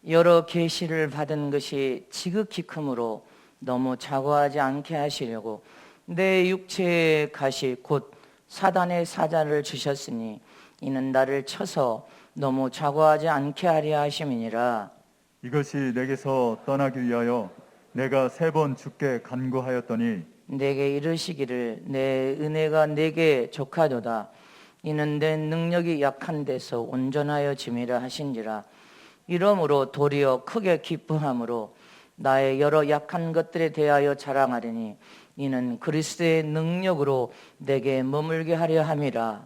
여러 계시를 받은 것이 지극히 크므로 너무 자고하지 않게 하시려고 내 육체의 가시 곧 사단의 사자를 주셨으니 이는 나를 쳐서 너무 자고하지 않게 하려 하심이니라. 이것이 내게서 떠나기 위하여 내가 3번 주께 간구하였더니 내게 이르시기를 내 은혜가 내게 족하도다. 이는 내 능력이 약한 데서 온전하여 짐이라 하신지라. 이러므로 도리어 크게 기뻐함으로 나의 여러 약한 것들에 대하여 자랑하리니 이는 그리스도의 능력으로 내게 머물게 하려 함이라.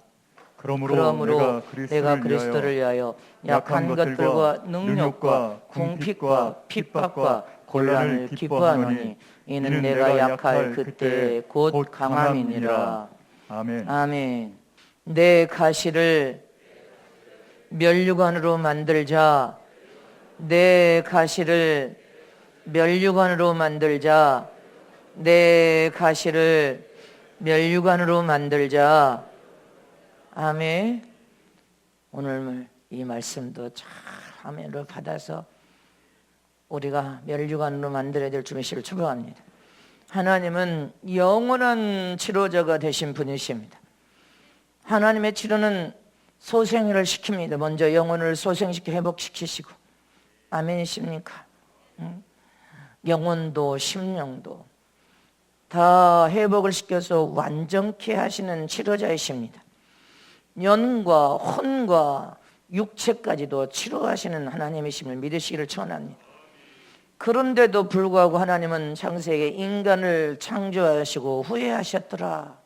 그러므로 내가 그리스도를 위하여 약한 것들과 능력과 궁핍과 핍박과 곤란을 기뻐하노니 이는 내가 약할 그때 곧 강함이니라. 아멘. 아멘. 내 가시를 면류관으로 만들자. 내 가시를 면류관으로 만들자. 내 가시를 면류관으로 만들자. 아멘. 오늘 이 말씀도 잘 아멘으로 받아서 우리가 면류관으로 만들어야 될 주님을 축복합니다. 하나님은 영원한 치료자가 되신 분이십니다. 하나님의 치료는 소생을 시킵니다. 먼저 영혼을 소생시켜 회복시키시고, 아멘이십니까? 영혼도 심령도 다 회복을 시켜서 완전케 하시는 치료자이십니다. 영과 혼과 육체까지도 치료하시는 하나님이심을 믿으시기를 축원합니다. 그런데도 불구하고 하나님은 창세기에 인간을 창조하시고 후회하셨더라.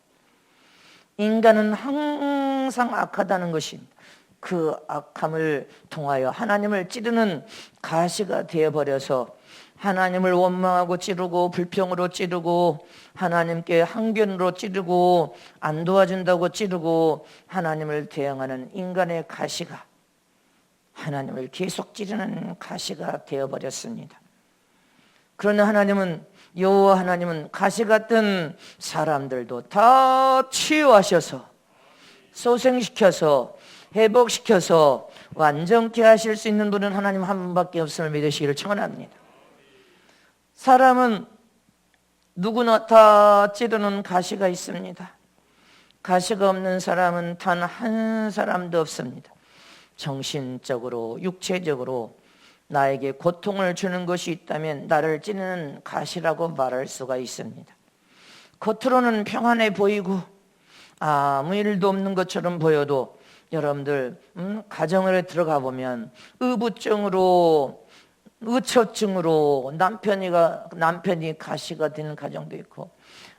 인간은 항상 악하다는 것입니다. 그 악함을 통하여 하나님을 찌르는 가시가 되어버려서 하나님을 원망하고 찌르고 불평으로 찌르고 하나님께 항변으로 찌르고 안 도와준다고 찌르고 하나님을 대항하는 인간의 가시가 하나님을 계속 찌르는 가시가 되어버렸습니다. 그러나 여호와 하나님은 가시 같은 사람들도 다 치유하셔서 소생시켜서 회복시켜서 완전케 하실 수 있는 분은 하나님 한 분밖에 없음을 믿으시기를 축원합니다. 사람은 누구나 다 찌르는 가시가 있습니다. 가시가 없는 사람은 단 한 사람도 없습니다. 정신적으로 육체적으로 나에게 고통을 주는 것이 있다면 나를 찌르는 가시라고 말할 수가 있습니다. 겉으로는 평안해 보이고 아무 일도 없는 것처럼 보여도 여러분들 가정에 들어가 보면 의부증으로 의처증으로 남편이 가시가 되는 가정도 있고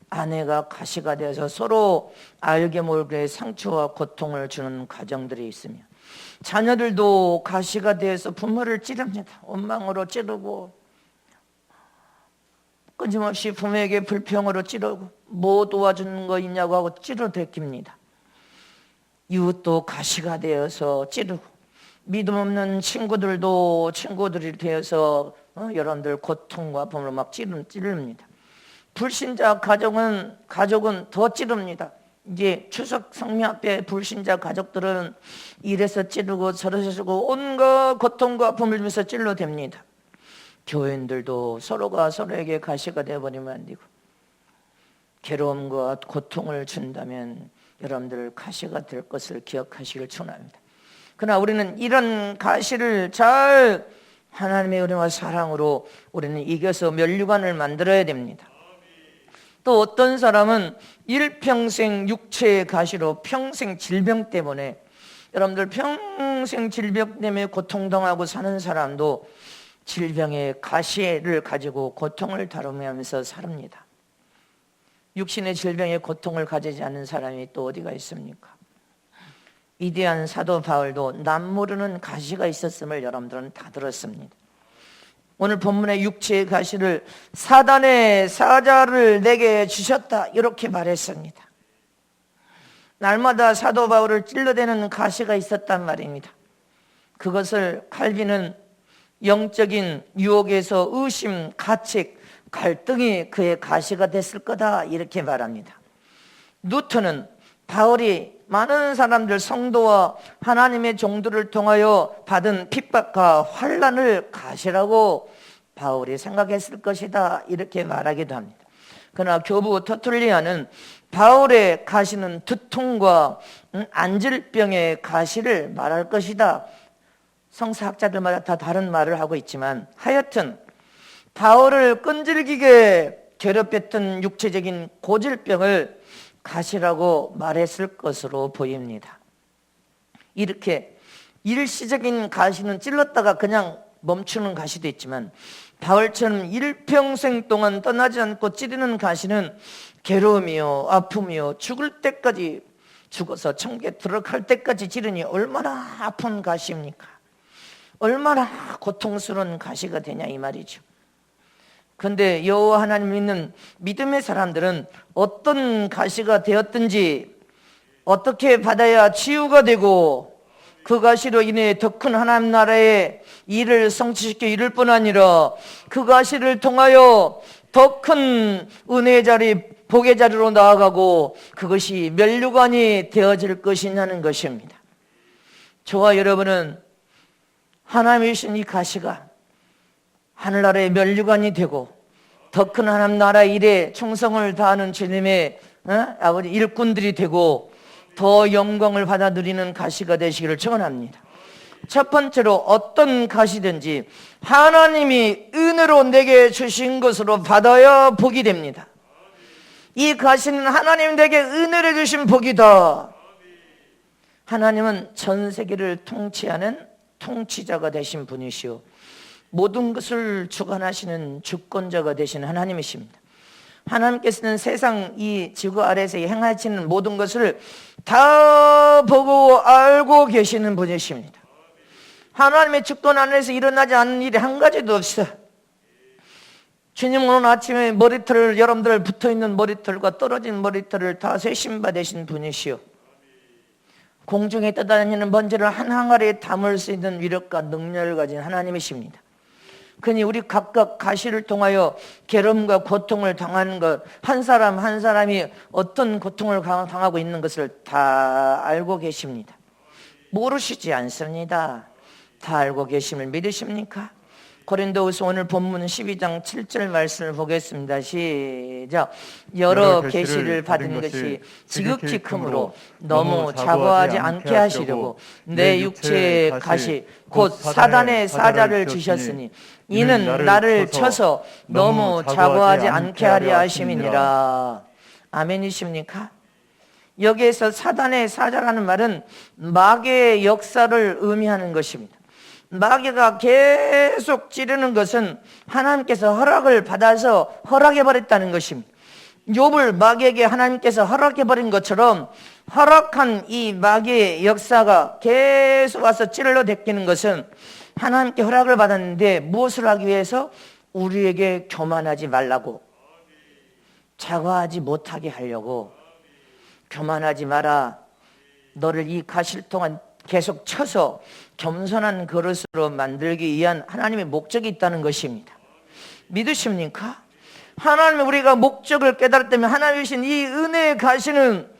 아내가 가시가 되어서 서로 알게 모르게 상처와 고통을 주는 가정들이 있으며 자녀들도 가시가 되어서 부모를 찌릅니다. 원망으로 찌르고 끊임없이 부모에게 불평으로 찌르고 뭐 도와주는 거 있냐고 하고 찌르대깁니다. 이웃도 가시가 되어서 찌르고 믿음 없는 친구들이 되어서 여러분들 고통과 범으로 막 찌릅니다. 불신자 가족은 더 찌릅니다. 이제 추석 성묘 앞에 불신자 가족들은 이래서 찌르고 저래서 찌르고 온갖 고통과 아픔을 주면서 찔러댑니다. 교인들도 서로가 서로에게 가시가 되어버리면 안 되고 괴로움과 고통을 준다면 여러분들 가시가 될 것을 기억하시길 축원합니다. 그러나 우리는 이런 가시를 잘 하나님의 은혜와 사랑으로 우리는 이겨서 면류관을 만들어야 됩니다. 또 어떤 사람은 일평생 육체의 가시로 평생 질병 때문에 여러분들 평생 질병 때문에 고통당하고 사는 사람도 질병의 가시를 가지고 고통을 다루면서 삽니다. 육신의 질병의 고통을 가지지 않는 사람이 또 어디가 있습니까? 위대한 사도 바울도 남 모르는 가시가 있었음을 여러분들은 다 들었습니다. 오늘 본문의 육체의 가시를 사단의 사자를 내게 주셨다 이렇게 말했습니다. 날마다 사도 바울을 찔러대는 가시가 있었단 말입니다. 그것을 칼빈은 영적인 유혹에서 의심, 가책, 갈등이 그의 가시가 됐을 거다 이렇게 말합니다. 누턴은 바울이 많은 사람들, 성도와 하나님의 종들을 통하여 받은 핍박과 환난을 가시라고 바울이 생각했을 것이다, 이렇게 말하기도 합니다. 그러나 교부 터툴리아는 바울의 가시는 두통과 안질병의 가시를 말할 것이다. 성사학자들마다 다 다른 말을 하고 있지만 하여튼 바울을 끈질기게 괴롭혔던 육체적인 고질병을 가시라고 말했을 것으로 보입니다. 이렇게 일시적인 가시는 찔렀다가 그냥 멈추는 가시도 있지만 바울처럼 일평생 동안 떠나지 않고 찌르는 가시는 괴로움이요, 아픔이요, 죽을 때까지, 죽어서 천국에 들어갈 때까지 찌르니 얼마나 아픈 가시입니까? 얼마나 고통스러운 가시가 되냐, 이 말이죠. 그런데 여호와 하나님 믿는 믿음의 사람들은 어떤 가시가 되었든지 어떻게 받아야 치유가 되고 그 가시로 인해 더 큰 하나님 나라의 일을 성취시켜 이룰 뿐 아니라 그 가시를 통하여 더 큰 은혜의 자리, 복의 자리로 나아가고 그것이 면류관이 되어질 것이냐는 것입니다. 저와 여러분은 하나님이 주신 이 가시가 하늘나라의 면류관이 되고 더 큰 하나님 나라 일에 충성을 다하는 주님의 아버지 일꾼들이 되고 더 영광을 받아 누리는 가시가 되시기를 축원합니다. 첫 번째로 어떤 가시든지 하나님이 은혜로 내게 주신 것으로 받아야 복이 됩니다. 이 가시는 하나님 내게 은혜를 주신 복이다. 하나님은 전 세계를 통치하는 통치자가 되신 분이시오, 모든 것을 주관하시는 주권자가 되신 하나님이십니다. 하나님께서는 세상 이 지구 아래에서 행하시는 모든 것을 다 보고 알고 계시는 분이십니다. 하나님의 주권 안에서 일어나지 않는 일이 한 가지도 없어요. 주님 오늘 아침에 머리털, 여러분들 붙어있는 머리털과 떨어진 머리털을 다 세심 받으신 분이시오. 공중에 떠다니는 먼지를 한 항아리에 담을 수 있는 위력과 능력을 가진 하나님이십니다. 그니 우리 각각 가시를 통하여 괴로움과 고통을 당하는 것, 한 사람 한 사람이 어떤 고통을 당하고 있는 것을 다 알고 계십니다. 모르시지 않습니다. 다 알고 계심을 믿으십니까? 고린도후서 오늘 본문 12장 7절 말씀을 보겠습니다. 시작. 여러 계시를 받은 것이 지극히 크므로 너무 자고하지 않게 하시려고 내 육체의 가시 곧 사단의 사자를 주셨으니 이는 나를 쳐서 너무 자고하지 않게 하려 하심이니라. 아멘이십니까? 여기에서 사단의 사자라는 말은 마귀의 역사를 의미하는 것입니다. 마귀가 계속 찌르는 것은 하나님께서 허락을 받아서 허락해버렸다는 것입니다. 욥을 마귀에게 하나님께서 허락해버린 것처럼 허락한 이 마귀의 역사가 계속 와서 찔러 대끼는 것은 하나님께 허락을 받았는데 무엇을 하기 위해서? 우리에게 교만하지 말라고, 자과하지 못하게 하려고. 교만하지 마라, 너를 이 가시를 동안 계속 쳐서 겸손한 그릇으로 만들기 위한 하나님의 목적이 있다는 것입니다. 믿으십니까? 하나님이 우리가 목적을 깨달았다면 하나님이 주신 이 은혜의 가시는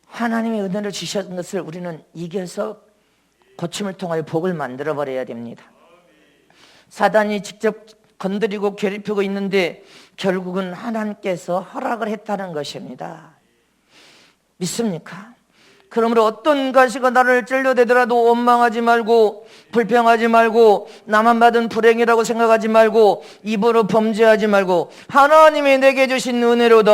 하나님의 은혜를 주신 것을 우리는 이겨서 고침을 통하여 복을 만들어 버려야 됩니다. 사단이 직접 건드리고 괴롭히고 있는데 결국은 하나님께서 허락을 했다는 것입니다. 믿습니까? 그러므로 어떤 가시가 나를 찔러대더라도 원망하지 말고, 불평하지 말고, 나만 받은 불행이라고 생각하지 말고, 입으로 범죄하지 말고, 하나님이 내게 주신 은혜로다,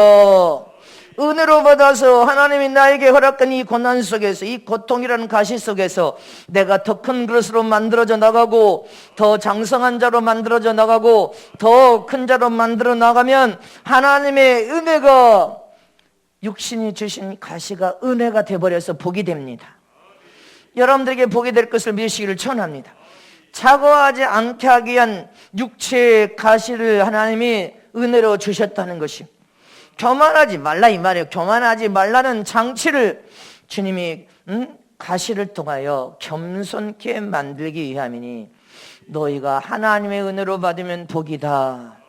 은혜로 받아서 하나님이 나에게 허락한 이 고난 속에서, 이 고통이라는 가시 속에서 내가 더 큰 그릇으로 만들어져 나가고, 더 장성한 자로 만들어져 나가고, 더 큰 자로 만들어 나가면 하나님의 은혜가, 육신이 주신 가시가 은혜가 되어버려서 복이 됩니다. 여러분들에게 복이 될 것을 믿으시기를 축원합니다. 자고하지 않게 하기 위한 육체의 가시를 하나님이 은혜로 주셨다는 것입니다. 교만하지 말라 이 말이에요. 교만하지 말라는 장치를 주님이 가시를 통하여 겸손케 만들기 위함이니 너희가 하나님의 은혜로 받으면 복이다.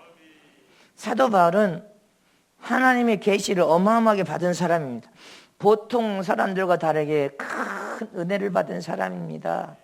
사도 바울은 하나님의 계시를 어마어마하게 받은 사람입니다. 보통 사람들과 다르게 큰 은혜를 받은 사람입니다.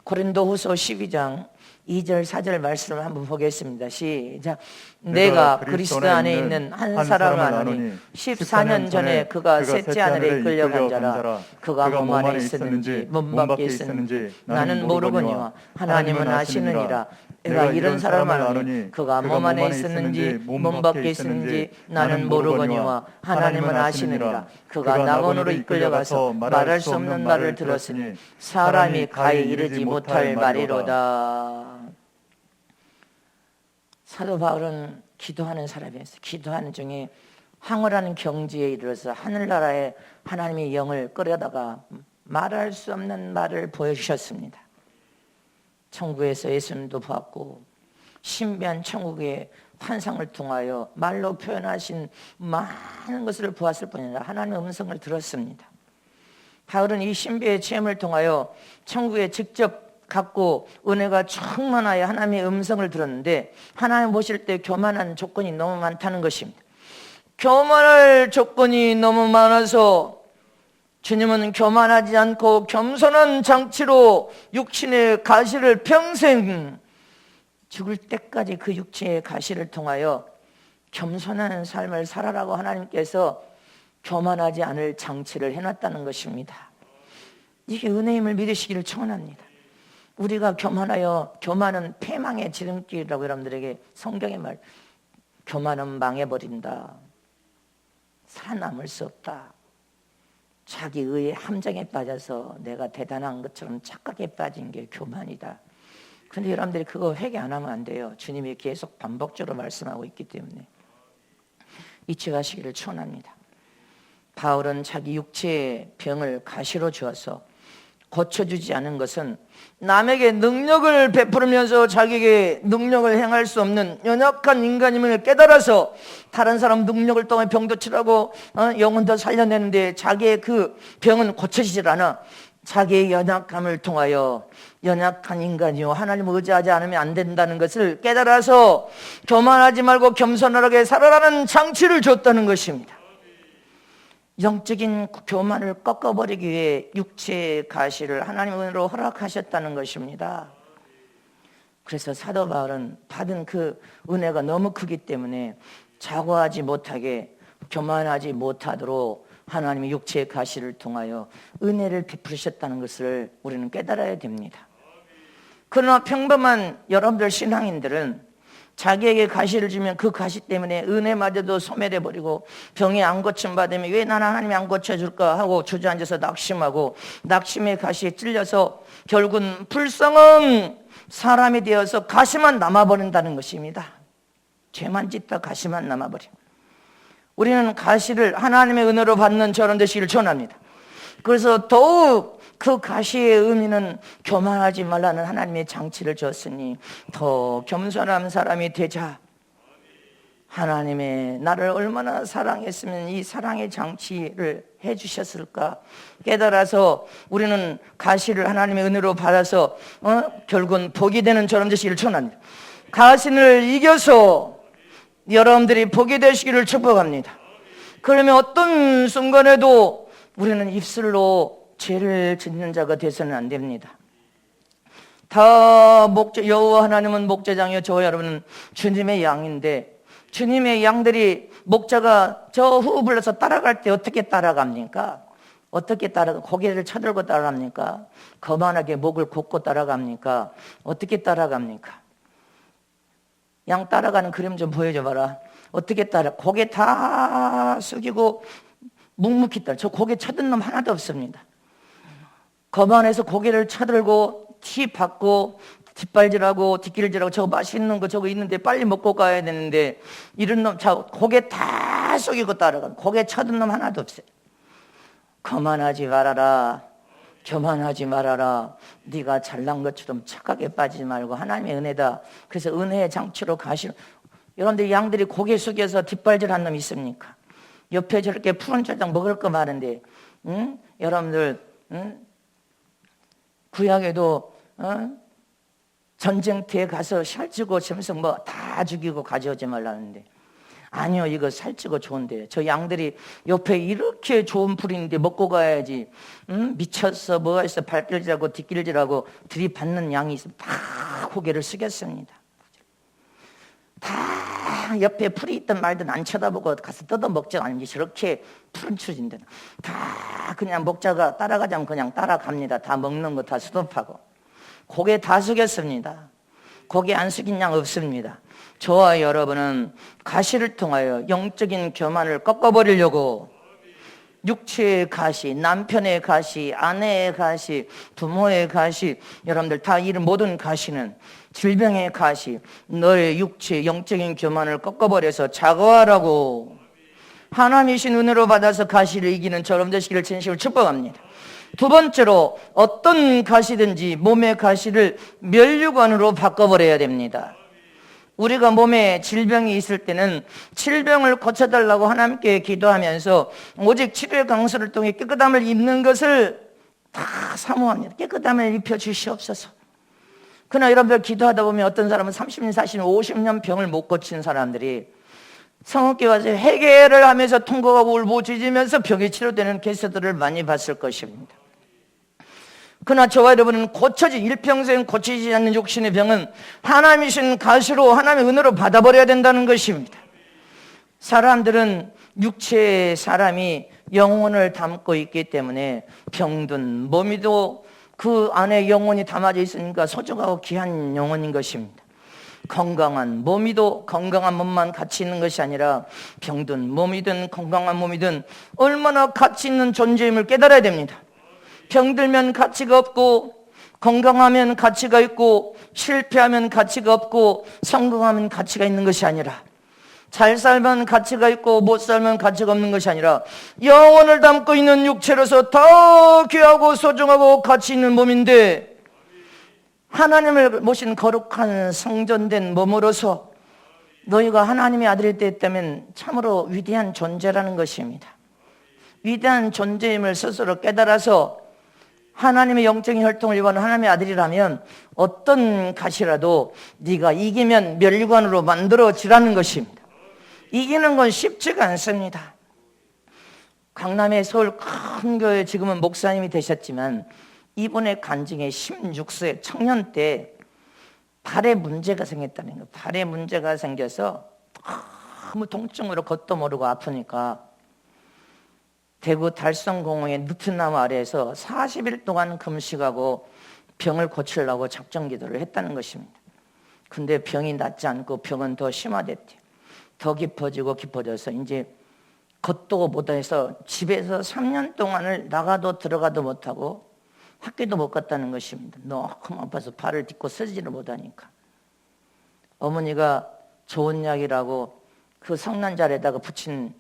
고린도후서 12장 2절 4절 말씀을 한번 보겠습니다. 시작. 내가 그리스도 안에 있는 한 사람을 아노니 14년 전에 그가 셋째 하늘에 이끌려간 자라. 그가 몸 안에 있었는지 몸 밖에 있었는지 나는 모르거니와 하나님은 아시느니라. 내가 이런 사람을 아노니 그가 몸 안에 있었는지 몸 밖에 있었는지 나는 모르거니와 하나님은 아시느니라. 그가 낙원으로 이끌려가서 말할 수 없는 말을 들었으니 사람이 가히 이르지 못할 말이로다. 사도 바울은 기도하는 사람이었어요. 기도하는 중에 황홀한 경지에 이르러서 하늘나라에 하나님의 영을 끌어다가 말할 수 없는 말을 보여주셨습니다. 천국에서 예수님도 보았고 신비한 천국의 환상을 통하여 말로 표현하신 많은 것을 보았을 뿐 아니라 하나님의 음성을 들었습니다. 바울은 이 신비의 체험을 통하여 천국에 직접 갖고 은혜가 충만하여 하나님의 음성을 들었는데 하나님 보실 때 교만한 조건이 너무 많다는 것입니다. 교만할 조건이 너무 많아서 주님은 교만하지 않고 겸손한 장치로 육신의 가시를 평생 죽을 때까지 그 육체의 가시를 통하여 겸손한 삶을 살아라고 하나님께서 교만하지 않을 장치를 해놨다는 것입니다. 이게 은혜임을 믿으시기를 축원합니다. 우리가 교만하여, 교만은 패망의 지름길이라고 여러분들에게 성경의 말, 교만은 망해버린다. 살아남을 수 없다. 자기 의의 함정에 빠져서 내가 대단한 것처럼 착각에 빠진 게 교만이다. 근데 여러분들이 그거 회개 안 하면 안 돼요. 주님이 계속 반복적으로 말씀하고 있기 때문에 잊지 마시기를 축원합니다. 바울은 자기 육체의 병을 가시로 주어서 고쳐주지 않은 것은 남에게 능력을 베풀으면서 자기에게 능력을 행할 수 없는 연약한 인간임을 깨달아서 다른 사람 능력을 통해 병도 치라고 영혼도 살려내는데 자기의 그 병은 고쳐지질 않아. 자기의 연약함을 통하여 연약한 인간이요 하나님을 의지하지 않으면 안 된다는 것을 깨달아서 교만하지 말고 겸손하게 살아라는 장치를 줬다는 것입니다. 영적인 교만을 꺾어버리기 위해 육체의 가시를 하나님의 은혜로 허락하셨다는 것입니다. 그래서 사도 바울은 받은 그 은혜가 너무 크기 때문에 자고하지 못하게 교만하지 못하도록 하나님의 육체의 가시를 통하여 은혜를 베푸셨다는 것을 우리는 깨달아야 됩니다. 그러나 평범한 여러분들 신앙인들은 자기에게 가시를 주면 그 가시 때문에 은혜마저도 소멸해버리고 병이 안 고침받으면 왜 나는 하나님이 안 고쳐줄까 하고 주저앉아서 낙심하고 낙심의 가시에 찔려서 결국은 불쌍한 사람이 되어서 가시만 남아버린다는 것입니다. 죄만 짓다 가시만 남아버려. 우리는 가시를 하나님의 은혜로 받는 저런 되시기를 전합니다. 그래서 더욱 그 가시의 의미는 교만하지 말라는 하나님의 장치를 줬으니 더 겸손한 사람이 되자. 하나님의 나를 얼마나 사랑했으면 이 사랑의 장치를 해주셨을까 깨달아서 우리는 가시를 하나님의 은혜로 받아서 결국은 복이 되는 저런 되시기를 전합니다. 가신을 이겨서 여러분들이 복이 되시기를 축복합니다. 그러면 어떤 순간에도 우리는 입술로 죄를 짓는 자가 되서는 안 됩니다. 다 여호와 하나님은 목자장이요 저와 여러분은 주님의 양인데 주님의 양들이 목자가 저 후 불러서 따라갈 때 어떻게 따라갑니까? 어떻게 고개를 쳐들고 따라갑니까? 거만하게 목을 굽고 따라갑니까? 어떻게 따라갑니까? 양 따라가는 그림 좀 보여줘 봐라. 어떻게 고개 다 숙이고 묵묵히 따라. 저 고개 쳐든 놈 하나도 없습니다. 거만해서 고개를 쳐들고 티 받고 뒷발질하고 뒷길질하고 저거 맛있는 거 저거 있는데 빨리 먹고 가야 되는데 이런 놈 고개 다 숙이고 따라가. 고개 쳐든 놈 하나도 없어요. 거만하지 말아라. 교만하지 말아라. 네가 잘난 것처럼 착각에 빠지지 말고 하나님의 은혜다. 그래서 은혜의 장치로 가시는 여러분들 양들이 고개 숙여서 뒷발질한 놈 있습니까? 옆에 저렇게 푸른 초장 먹을 거 많은데 여러분들 구약에도 전쟁터에 가서 샬치고 점성 뭐 다 죽이고 가져오지 말라는데 아니요, 이거 살찌고 좋은데 저 양들이 옆에 이렇게 좋은 풀인데 먹고 가야지. 미쳤어, 뭐가 있어, 발길질하고 뒷길질하고 들이받는 양이 있어. 다 고개를 숙였습니다. 다 옆에 풀이 있든 말든 안 쳐다보고 가서 뜯어먹지 않는지 저렇게 푸른 추진데 다 그냥 목자가 따라가자면 그냥 따라갑니다. 다 먹는 거 다 수습하고 고개 다 숙였습니다. 고개 안 숙인 양 없습니다. 저와 여러분은 가시를 통하여 영적인 교만을 꺾어버리려고 육체의 가시, 남편의 가시, 아내의 가시, 부모의 가시, 여러분들 다 이 모든 가시는 질병의 가시, 너의 육체 영적인 교만을 꺾어버려서 자거하라고 하나님이신 은혜로 받아서 가시를 이기는 저럼 되시기를 진심으로 축복합니다. 두 번째로 어떤 가시든지 몸의 가시를 면류관으로 바꿔버려야 됩니다. 우리가 몸에 질병이 있을 때는 질병을 고쳐달라고 하나님께 기도하면서 오직 치료의 강수를 통해 깨끗함을 입는 것을 다 사모합니다. 깨끗함을 입혀주시옵소서. 그러나 여러분들 기도하다 보면 어떤 사람은 30년, 40년, 50년 병을 못 고친 사람들이 성읍교회 와서 회개를 하면서 통곡하고 울부짖으면서 병이 치료되는 케이스들을 많이 봤을 것입니다. 그러나 저와 여러분은 일평생 고치지 않는 육신의 병은 하나님이신 가시로 하나님의 은혜로 받아버려야 된다는 것입니다. 사람들은 육체의 사람이 영혼을 담고 있기 때문에 병든 몸이도 그 안에 영혼이 담아져 있으니까 소중하고 귀한 영혼인 것입니다. 건강한 몸이도 건강한 몸만 가치 있는 것이 아니라 병든 몸이든 건강한 몸이든 얼마나 가치 있는 존재임을 깨달아야 됩니다. 병들면 가치가 없고 건강하면 가치가 있고 실패하면 가치가 없고 성공하면 가치가 있는 것이 아니라 잘 살면 가치가 있고 못 살면 가치가 없는 것이 아니라 영혼을 담고 있는 육체로서 더 귀하고 소중하고 가치 있는 몸인데 하나님을 모신 거룩한 성전된 몸으로서 너희가 하나님의 아들이 되었다면 참으로 위대한 존재라는 것입니다. 위대한 존재임을 스스로 깨달아서 하나님의 영적인 혈통을 입은 하나님의 아들이라면 어떤 가시라도 네가 이기면 면류관으로 만들어지라는 것입니다. 이기는 건 쉽지가 않습니다. 강남의 서울 큰 교회 지금은 목사님이 되셨지만 이번에 간증에 16세 청년 때 발에 문제가 생겼다는 거예요. 발에 문제가 생겨서 너무 통증으로 걷도 모르고 아프니까 대구 달성공원의 늪은 나무 아래에서 40일 동안 금식하고 병을 고치려고 작정기도를 했다는 것입니다. 근데 병이 낫지 않고 병은 더 심화됐대요. 더 깊어져서 이제 걷도 못해서 집에서 3년 동안을 나가도 들어가도 못하고 학교도 못 갔다는 것입니다. 너무 아파서 발을 딛고 서지를 못하니까. 어머니가 좋은 약이라고 그 성난자리에다가 붙인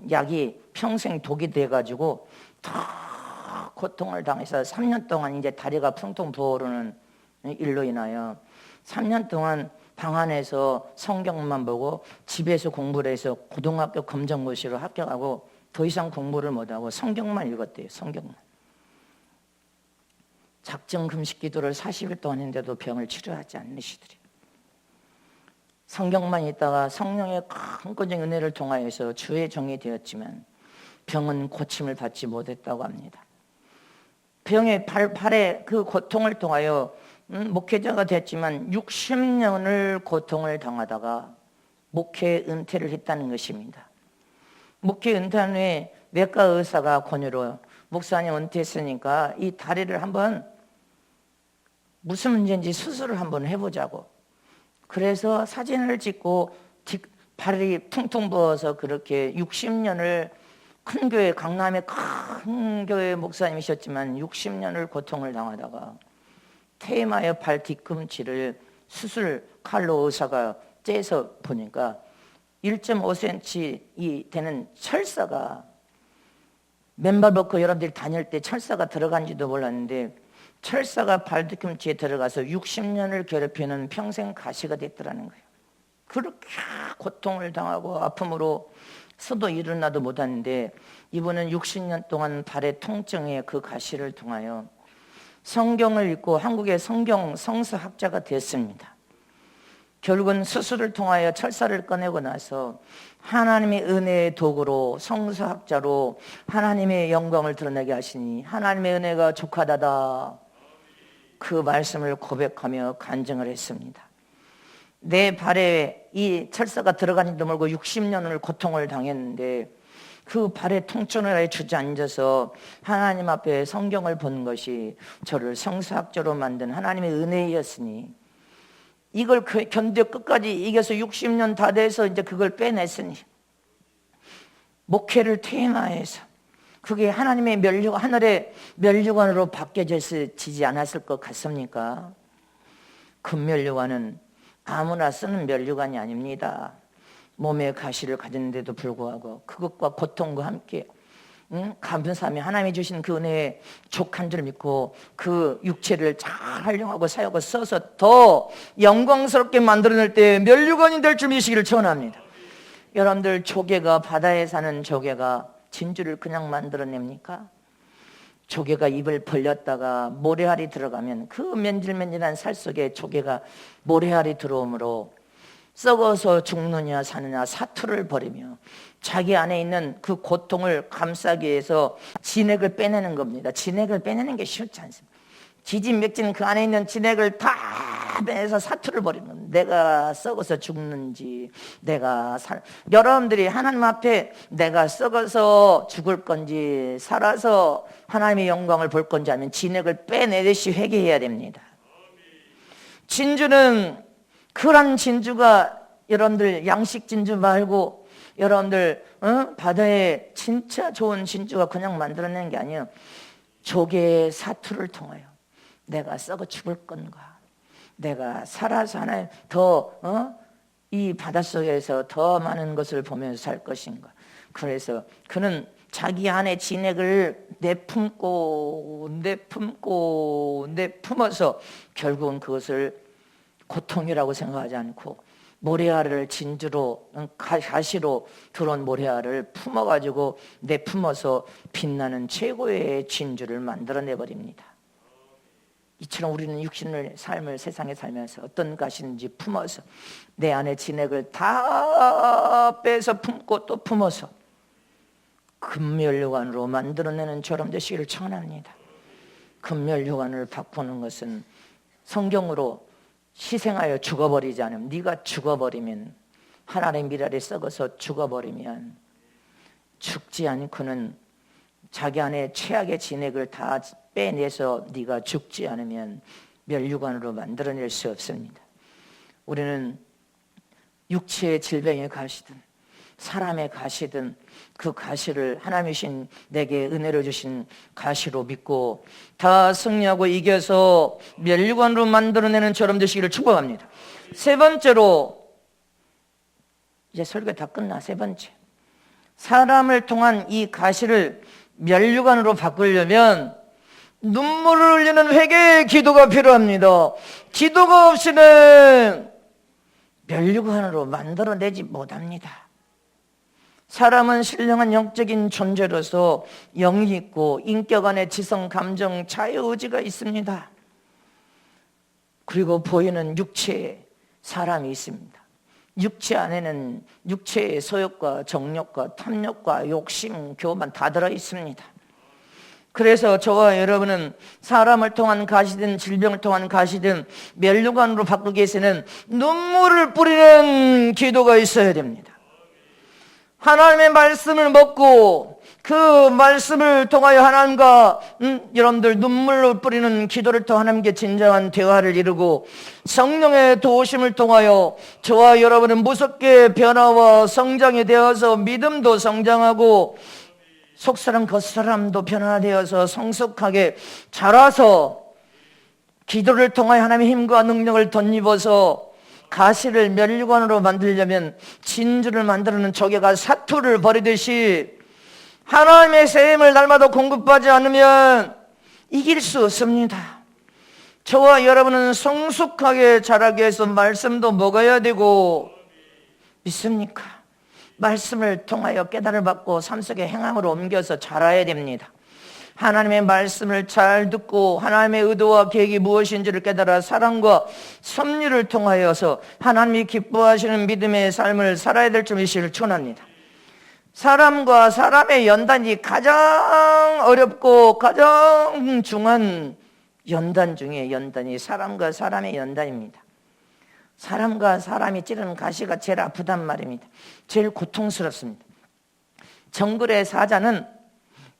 약이 평생 독이 돼가지고 더 고통을 당해서 3년 동안 이제 다리가 퉁퉁 부어오르는 일로 인하여 3년 동안 방 안에서 성경만 보고 집에서 공부를 해서 고등학교 검정고시로 합격하고 더 이상 공부를 못하고 성경만 읽었대요. 성경만. 작정 금식 기도를 40일 동안 했는데도 병을 치료하지 않으시더래요. 성경만 있다가 성령의 큰 권능 은혜를 통하여서 주의 종이 되었지만 병은 고침을 받지 못했다고 합니다. 병의 발의 그 고통을 통하여 목회자가 됐지만 60년을 고통을 당하다가 목회 은퇴를 했다는 것입니다. 목회 은퇴한 후에 외과 의사가 권유로 목사님 은퇴했으니까 이 다리를 한번 무슨 문제인지 수술을 한번 해보자고. 그래서 사진을 찍고 발이 퉁퉁 부어서 그렇게 60년을 큰 교회, 강남의 큰 교회 목사님이셨지만 60년을 고통을 당하다가 퇴마의 발 뒤꿈치를 수술 칼로 의사가 째서 보니까 1.5cm 되는 철사가 맨발 벗고 여러분들이 다닐 때 철사가 들어간지도 몰랐는데 철사가 발 뒤꿈치에 들어가서 60년을 괴롭히는 평생 가시가 됐더라는 거예요. 그렇게 고통을 당하고 아픔으로 서도 일어나도 못하는데 이분은 60년 동안 발의 통증에 그 가시를 통하여 성경을 읽고 한국의 성경 성서학자가 됐습니다. 결국은 수술을 통하여 철사를 꺼내고 나서 하나님의 은혜의 도구로 성서학자로 하나님의 영광을 드러내게 하시니 하나님의 은혜가 족하다다, 그 말씀을 고백하며 간증을 했습니다. 내 발에 이 철사가 들어가지도 모르고 60년을 고통을 당했는데 그 발에 통증을 주저앉아서 하나님 앞에 성경을 본 것이 저를 성서학자로 만든 하나님의 은혜였으니, 이걸 견뎌 끝까지 이겨서 60년 다 돼서 이제 그걸 빼냈으니, 목회를 퇴마해서 그게 하나님의 하늘의 면류관으로 바뀌어지지 않았을 것 같습니까? 금면류관은 아무나 쓰는 면류관이 아닙니다. 몸에 가시를 가졌는데도 불구하고 그것과 고통과 함께 감사하며 하나님이 주신 그 은혜에 족한 줄 믿고 그 육체를 잘 활용하고 사용하고 써서 더 영광스럽게 만들어낼 때 면류관이 될 줄 믿으시기를 축원합니다. 여러분들, 조개가, 바다에 사는 조개가 진주를 그냥 만들어냅니까? 조개가 입을 벌렸다가 모래알이 들어가면 그 맨질맨질한 살 속에 조개가 모래알이 들어오므로 썩어서 죽느냐 사느냐 사투를 벌이며 자기 안에 있는 그 고통을 감싸기 위해서 진액을 빼내는 겁니다. 진액을 빼내는 게 쉽지 않습니다. 지진맥진 그 안에 있는 진액을 다 빼내서 사투를 벌이면 내가 썩어서 죽는지 여러분들이 하나님 앞에 내가 썩어서 죽을 건지 살아서 하나님의 영광을 볼 건지 하면 진액을 빼내듯이 회개해야 됩니다. 진주는, 그런 진주가, 여러분들 양식 진주 말고 여러분들 바다에 진짜 좋은 진주가 그냥 만들어내는 게 아니에요. 조개의 사투를 통하여 내가 썩어 죽을 건가, 내가 살아서 하나님 이 바닷속에서 더 많은 것을 보면서 살 것인가. 그래서 그는 자기 안에 진액을 내품어서 결국은 그것을 고통이라고 생각하지 않고 모래알을 진주로, 가시로 들어온 모래알을 품어가지고 내품어서 빛나는 최고의 진주를 만들어내버립니다. 이처럼 우리는 육신의 삶을 세상에 살면서 어떤 가시인지 품어서 내 안에 진액을 다 빼서 품고 또 품어서 금면류관으로 만들어내는 저럼 되시기를 청합니다. 금면류관을 바꾸는 것은 성경으로 희생하여 죽어버리지 않으면, 네가 죽어버리면, 하나님의 미랄에 썩어서 죽어버리면, 죽지 않고는 자기 안에 최악의 진액을 다 빼내서 네가 죽지 않으면 면류관으로 만들어낼 수 없습니다. 우리는 육체의 질병에 가시든 사람의 가시든 그 가시를 하나님이신 내게 은혜로 주신 가시로 믿고 다 승리하고 이겨서 면류관으로 만들어내는 저럼 되시기를 축복합니다. 세 번째로, 이제 설교 다 끝나. 세 번째, 사람을 통한 이 가시를 면류관으로 바꾸려면 눈물을 흘리는 회개의 기도가 필요합니다. 기도가 없이는 면류관으로 만들어내지 못합니다. 사람은 신령한 영적인 존재로서 영이 있고 인격 안에 지성, 감정, 자유의지가 있습니다. 그리고 보이는 육체에 사람이 있습니다. 육체 안에는 육체의 소욕과 정욕과 탐욕과 욕심, 교만 다 들어 있습니다. 그래서 저와 여러분은 사람을 통한 가시든 질병을 통한 가시든 면류관으로 바꾸기 위해서는 눈물을 뿌리는 기도가 있어야 됩니다. 하나님의 말씀을 먹고 그 말씀을 통하여 하나님과 여러분들 눈물을 뿌리는 기도를 통해 하나님께 진정한 대화를 이루고 성령의 도우심을 통하여 저와 여러분은 무섭게 변화와 성장이 되어서 믿음도 성장하고 속사람 겉사람도 변화되어서 성숙하게 자라서 기도를 통하여 하나님의 힘과 능력을 덧입어서 가시를 면류관으로 만들려면 진주를 만드는 조개가 사투를 벌이듯이 하나님의 샘을 날마다 공급하지 않으면 이길 수 없습니다. 저와 여러분은 성숙하게 자라기 위해서 말씀도 먹어야 되고, 믿습니까? 말씀을 통하여 깨달을 받고 삶 속의 행함으로 옮겨서 자라야 됩니다. 하나님의 말씀을 잘 듣고 하나님의 의도와 계획이 무엇인지를 깨달아 사랑과 섭리를 통하여서 하나님이 기뻐하시는 믿음의 삶을 살아야 될 줄 믿으시기를 축원합니다. 사람과 사람의 연단이 가장 어렵고 가장 중요한 연단 중에 연단이 사람과 사람의 연단입니다. 사람과 사람이 찌르는 가시가 제일 아프단 말입니다. 제일 고통스럽습니다. 정글의 사자는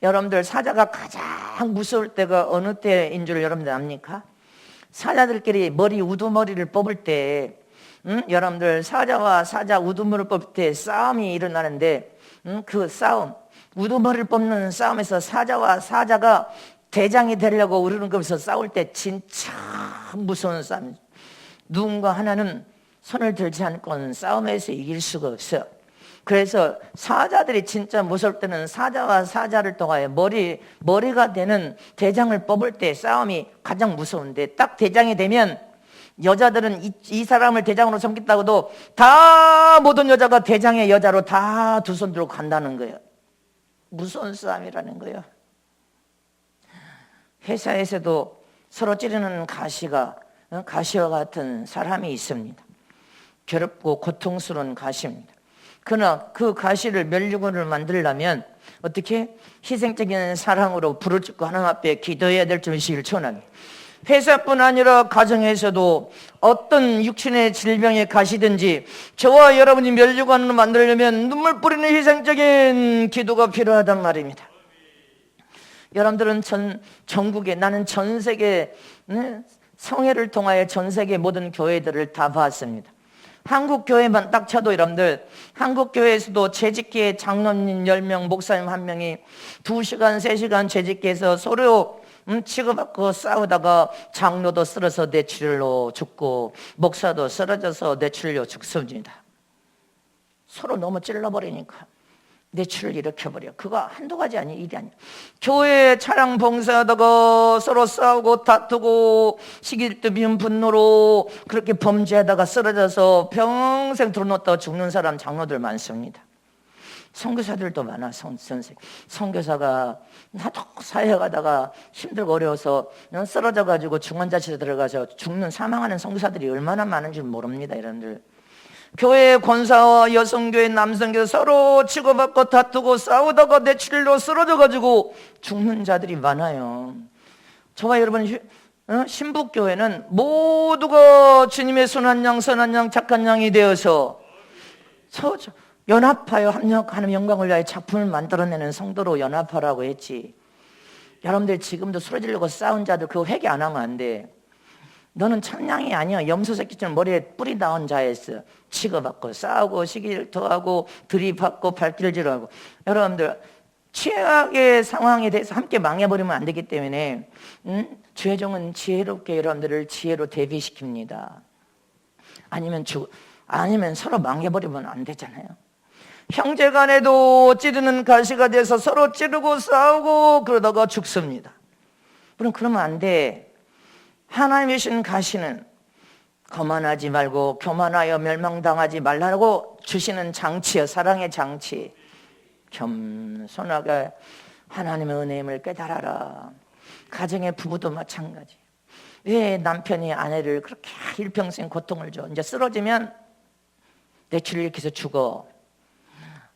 여러분들 사자가 가장 무서울 때가 어느 때인 줄 여러분들 압니까? 사자들끼리 머리 우두머리를 뽑을 때 여러분들 사자와 사자 우두머리를 뽑을 때 싸움이 일어나는데 그 싸움 우두머리를 뽑는 싸움에서 사자와 사자가 대장이 되려고 우르는 거면서 싸울 때 진짜 무서운 싸움. 누군가 하나는 손을 들지 않고는 싸움에서 이길 수가 없어요. 그래서 사자들이 진짜 무서울 때는 사자와 사자를 통하여 머리가 되는 대장을 뽑을 때 싸움이 가장 무서운데 딱 대장이 되면 여자들은 이 사람을 대장으로 삼겠다고도 다 모든 여자가 대장의 여자로 다 두 손 들고 간다는 거예요. 무서운 싸움이라는 거예요. 회사에서도 서로 찌르는 가시와 같은 사람이 있습니다. 괴롭고 고통스러운 가시입니다. 그러나 그 가시를 멸류관을 만들려면 어떻게 희생적인 사랑으로 부르짖고 하나님 앞에 기도해야 될 줄 믿으시기를 축원합니다. 회사뿐 아니라 가정에서도 어떤 육신의 질병에 가시든지 저와 여러분이 멸류관으로 만들려면 눈물 뿌리는 희생적인 기도가 필요하단 말입니다. 여러분들은 전국에 나는 전 세계 성회를 통하여 전 세계 모든 교회들을 다 봤습니다. 한국 교회만 딱 쳐도 여러분들 한국 교회에서도 재직기에 장로님 10명 목사님 1명이 2시간 3시간 재직기에서 서로 치고받고 싸우다가 장로도 쓰러서 뇌출혈로 죽고 목사도 쓰러져서 뇌출혈로 죽습니다. 서로 너무 찔러버리니까 뇌출을 일으켜버려. 그거 한두 가지 아니 일이 아니야. 교회 차량 봉사하다가 서로 싸우고 다투고 시기를 미운 분노로 그렇게 범죄하다가 쓰러져서 평생 들어놓다가 죽는 사람 장로들 많습니다. 선교사들도 많아. 선교사가 나도 사회 가다가 힘들고 어려워서 쓰러져가지고 중환자실에 들어가서 죽는 사망하는 선교사들이 얼마나 많은지 모릅니다. 여러분들. 교회 권사와 여성교회 남성교회 서로 치고받고 다투고 싸우다가 뇌출혈로 쓰러져가지고 죽는 자들이 많아요. 저와 여러분 신북교회는 모두가 주님의 선한 양 선한 양 착한 양이 되어서 연합하여 합력하는 영광을 위하여 작품을 만들어내는 성도로 연합하라고 했지. 여러분들 지금도 쓰러지려고 싸운 자들 그거 회개 안 하면 안 돼. 너는 천냥이 아니야. 염소 새끼처럼 머리에 뿌리 나온 자였어. 치고받고 싸우고 시기질투하고 들이받고 발길질하고. 여러분들 최악의 상황에 대해서 함께 망해버리면 안 되기 때문에 죄종은 지혜롭게 여러분들을 지혜로 대비시킵니다. 아니면 서로 망해버리면 안 되잖아요. 형제간에도 찌르는 가시가 돼서 서로 찌르고 싸우고 그러다가 죽습니다. 그러면 안 돼. 하나님이 주신 가시는 거만하지 말고 교만하여 멸망당하지 말라고 주시는 장치요. 사랑의 장치. 겸손하게 하나님의 은혜임을 깨달아라. 가정의 부부도 마찬가지. 왜 남편이 아내를 그렇게 일평생 고통을 줘? 이제 쓰러지면 뇌출을 일으켜서 죽어.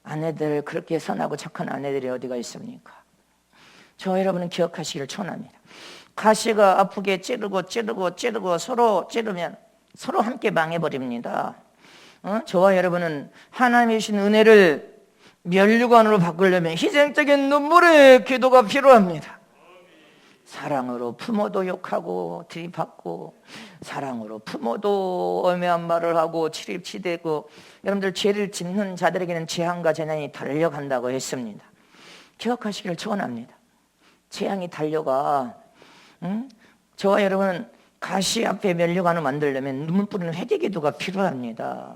아내들 그렇게 선하고 착한 아내들이 어디가 있습니까? 저 여러분은 기억하시기를 축원합니다. 가시가 아프게 찌르고 서로 찌르면 서로 함께 망해버립니다. 저와 여러분은 하나님이 주신 은혜를 멸류관으로 바꾸려면 희생적인 눈물의 기도가 필요합니다. 사랑으로 부모도 욕하고 들이받고 사랑으로 부모도 엄해한 말을 하고 치립치대고 여러분들 죄를 짓는 자들에게는 재앙과 재난이 달려간다고 했습니다. 기억하시기를 축원합니다. 재앙이 달려가. 저와 여러분은 가시 앞에 멸류관을 만들려면 눈물 뿌리는 회개기도가 필요합니다.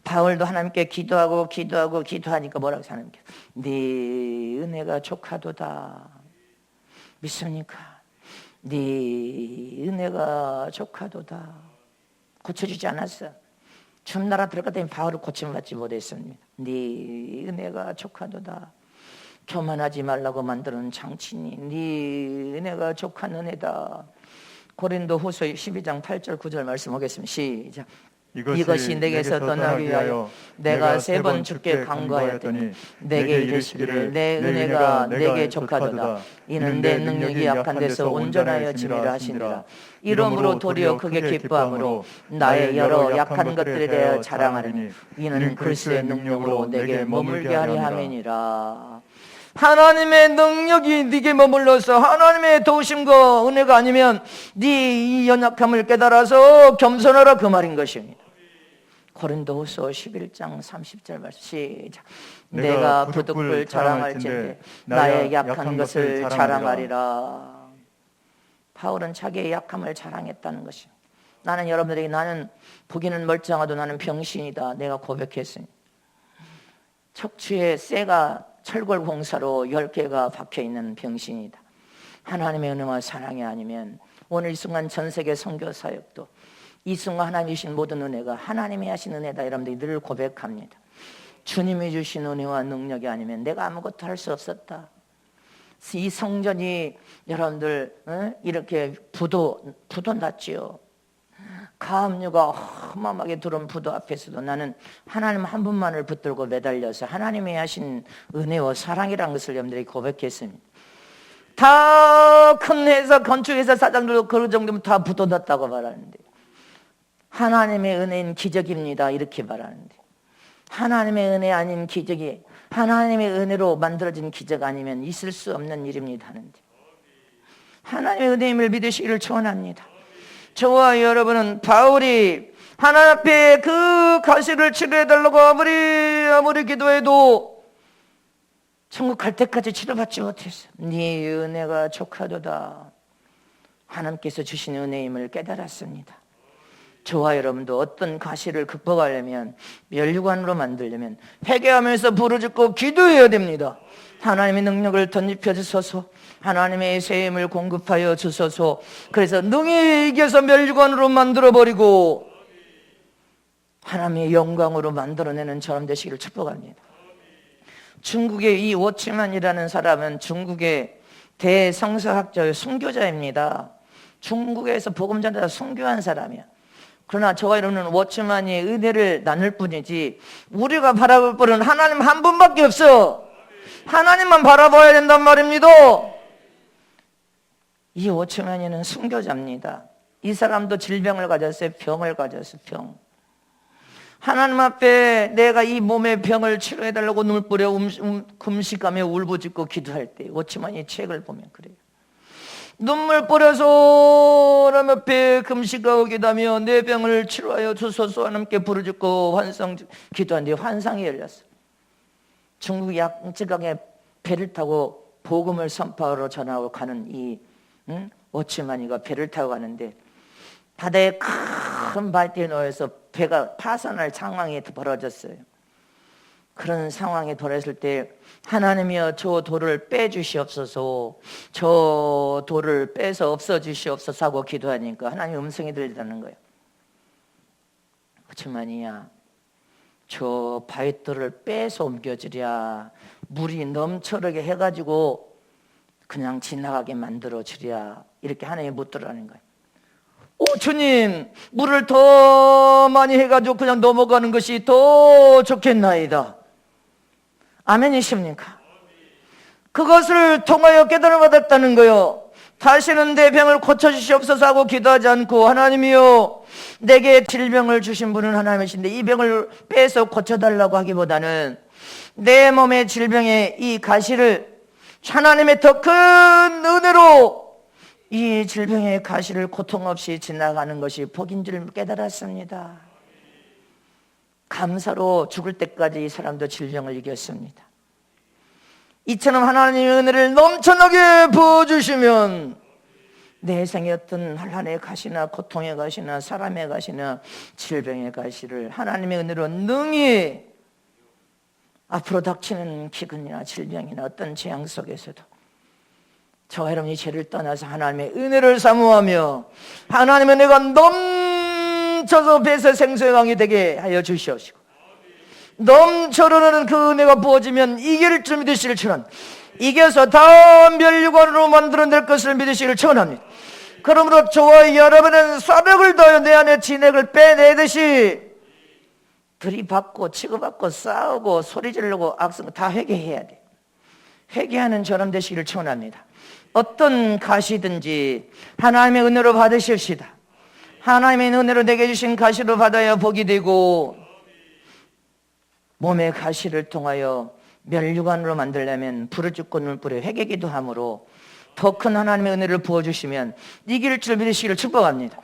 바울도 하나님께 기도하니까 뭐라고 하나님께 네 은혜가 족하도다. 믿습니까? 네 은혜가 족하도다. 고쳐주지 않았어. 주 나라 들어갔더니 바울을 고침받지 못했습니다. 네 은혜가 족하도다. 교만하지 말라고 만드는 장치니 네 은혜가 족한 은혜다. 고린도 후서 12장 8절 9절 말씀하겠습니다. 시작. 이것이 내게서 떠나기 위하여 내가 3번 주께 간구하였더니 내게 이르시기를 내 은혜가 내게 족하도다. 이는 내 능력이 약한 데서 온전하여 짐이라 하시니라. 이러므로 도리어 크게 기뻐함으로 나의 여러 약한 것들에 대하여 자랑하리니 이는 그리스도의 능력으로 내게 머물게 하리 함이니라. 하나님의 능력이 네게 머물러서 하나님의 도우심과 은혜가 아니면 네 이 연약함을 깨달아서 겸손하라, 그 말인 것입니다. 고린도후서 11장 30절 말씀 시작. 내가 부득불 자랑할진대 나의 약한 것을 자랑하리라. 바울은 자기의 약함을 자랑했다는 것입니다. 나는 여러분들에게 나는 보기는 멀쩡하도 나는 병신이다 내가 고백했습니다. 척추에 쇠가 철골 공사로 10개가 박혀있는 병신이다. 하나님의 은혜와 사랑이 아니면 오늘 이 순간 전 세계 선교 사역도 이 순간 하나님이 주신 모든 은혜가 하나님이 하신 은혜다. 여러분들이 늘 고백합니다. 주님이 주신 은혜와 능력이 아니면 내가 아무것도 할 수 없었다. 이 성전이 여러분들 이렇게 부도 났지요. 가압류가 험함하게 들어온 부도 앞에서도 나는 하나님 한 분만을 붙들고 매달려서 하나님이 하신 은혜와 사랑이라는 것을 여러분들이 고백했습니다. 다 큰 회사 건축회사 사장들도 그 정도면 다 부도 났다고 말하는데 하나님의 은혜는 기적입니다 이렇게 말하는데 하나님의 은혜 아닌 기적이 하나님의 은혜로 만들어진 기적 아니면 있을 수 없는 일입니다 하는데 하나님의 은혜임을 믿으시기를 축원합니다. 저와 여러분은 바울이 하나님 앞에 그 가시를 치료해달라고 아무리 기도해도 천국 갈 때까지 치료받지 못했어. 네 은혜가 족하도다. 하나님께서 주신 은혜임을 깨달았습니다. 저와 여러분도 어떤 가시를 극복하려면 멸류관으로 만들려면 회개하면서 부르짖고 기도해야 됩니다. 하나님의 능력을 덧입혀 주소서. 하나님의 새 힘을 공급하여 주소서. 그래서 능히 이겨서 멸류관으로 만들어버리고 하나님의 영광으로 만들어내는 저람 되시기를 축복합니다. 중국의 이 워치만이라는 사람은 중국의 대성서학자의 순교자입니다. 중국에서 복음 전도자 순교한 사람이야. 그러나 저와 여러분은 워치만이 은혜를 나눌 뿐이지 우리가 바라볼 분은 하나님 한 분밖에 없어. 하나님만 바라봐야 된단 말입니다. 이 워치만이는 순교자입니다. 이 사람도 질병을 가졌어요. 병을 가졌어요. 병. 하나님 앞에 내가 이 몸의 병을 치료해달라고 눈물 뿌려 금식하며 울부짖고 기도할 때 워치만이 책을 보면 그래요. 눈물 뿌려서 하나님 앞에 금식하고 기도하며 내 병을 치료하여 주소서 하나님께 부르짖고 기도하는데 환상이 열렸어. 중국 양쯔강에 배를 타고 복음을 선포하러 전하고 가는 이 워치만이가 배를 타고 가는데 바다에 큰 발대에 놓여서 배가 파산할 상황이 벌어졌어요. 그런 상황이 벌어졌을 때 하나님이여 저 돌을 빼주시옵소서, 저 돌을 빼서 없어주시옵소서 하고 기도하니까 하나님 음성이 들리다는 거예요. 워치만이야 저 바위돌을 빼서 옮겨주랴, 물이 넘쳐나게 해가지고 그냥 지나가게 만들어주랴, 이렇게 하나님이 묻더라는 거예요. 오 주님, 물을 더 많이 해가지고 그냥 넘어가는 것이 더 좋겠나이다. 아멘이십니까? 그것을 통하여 깨달음을 받았다는 거요. 다시는 내 병을 고쳐주시옵소서 하고 기도하지 않고 하나님이요 내게 질병을 주신 분은 하나님이신데 이 병을 빼서 고쳐달라고 하기보다는 내 몸의 질병의 이 가시를 하나님의 더 큰 은혜로 이 질병의 가시를 고통 없이 지나가는 것이 복인 줄 깨달았습니다. 감사로 죽을 때까지 이 사람도 질병을 이겼습니다. 이처럼 하나님의 은혜를 넘쳐나게 부어주시면 내 생의 어떤 환난의 가시나 고통의 가시나 사람의 가시나 질병의 가시를 하나님의 은혜로 능히 앞으로 닥치는 기근이나 질병이나 어떤 재앙 속에서도 저와 여러분이 죄를 떠나서 하나님의 은혜를 사모하며 하나님의 은혜가 넘쳐서 배서 생수의 강이 되게 하여 주시옵시고 넘쳐 흐르는 그 은혜가 부어지면 이길 줄 믿으실 줄은 이겨서 다 멸류관으로 만들어낼 것을 믿으시길 축원합니다. 그러므로 저와 여러분은 사력을 더하여 내 안에 진액을 빼내듯이 들이받고 치고받고 싸우고 소리 지르고 악성 다 회개해야 돼. 회개하는 저람 되시기를 축원합니다. 어떤 가시든지 하나님의 은혜로 받으십시다. 하나님의 은혜로 내게 주신 가시로 받아야 복이 되고, 몸의 가시를 통하여 멸류관으로 만들려면 불을 죽고 눈불에 회개기도 함으로 더 큰 하나님의 은혜를 부어주시면 이길 줄 믿으시기를 축복합니다.